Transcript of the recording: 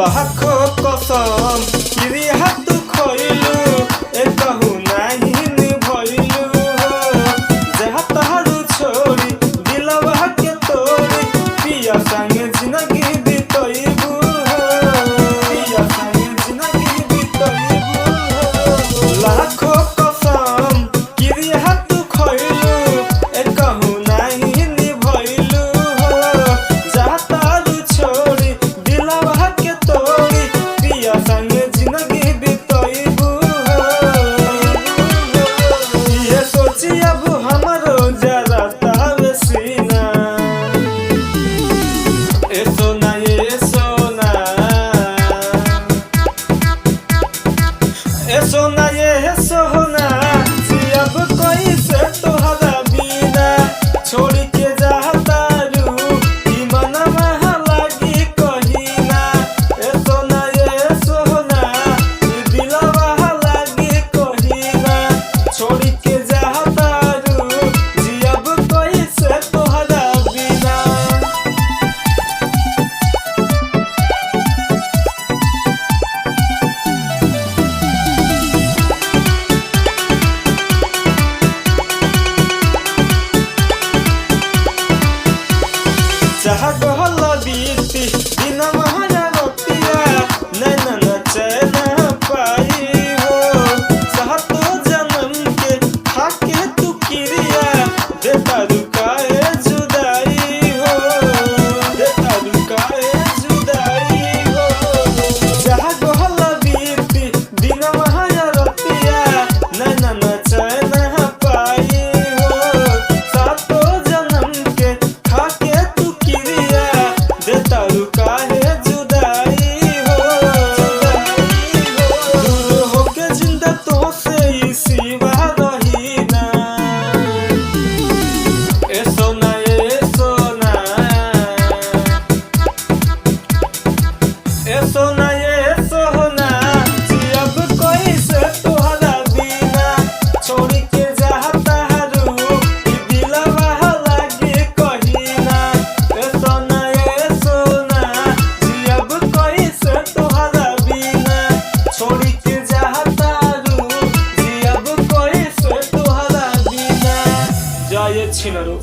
लाखो कसम किरी हाथ खोइलू ए कहू नाही निभइलू जहाँ तहारू छोड़ी दिलवा के तोड़ी पिया संगे जिंदगी बितइबू पिया संगे जिंदगी बितइबू लाखो कसम किरी हाथ खोइलू ए कहू नाही निभइलू जहाँ तहारू छोड़ी दिलवा के तोड़ी पिया संगे जिंदगी बितइबू ये सोची अब हमरो जरा तावे सीना ए सोना ए सोना ए सोना ये सोना अब कोई से तोहरा बिना छोड़ के जाता रू ई मनवा लागी कहिना ए सोना ये सोना ई दिलवा लागी कहिना छोड़ के जाता रू जी अब कोई से तोहरा बिना चाह गहल बीती दिन महारा रतिया नैना नचैन पाई हो सातो जन्म के खाके तू किरिया देता रुकाए जुदाई हो देता रुकाए जुदाई हो चाह गहल बीती दिन महारा रतिया नैना नचैन पाई हो सातो जन्म के खाके तू किरिया देता रुकाए जुदाई हो दूर होके जिंदा तो से ही सिवा रही ना ए सोना ए सोना ए सोना ए सोना जी अब कोई से तोहरा बिना छोड़ के जाता रू ई दिलवा लागे कहिना ए सोना जी अब कोई से तोहरा बिना छोड़ के जाता रू जी अब कोई से तोहरा बिना जय छिनरो।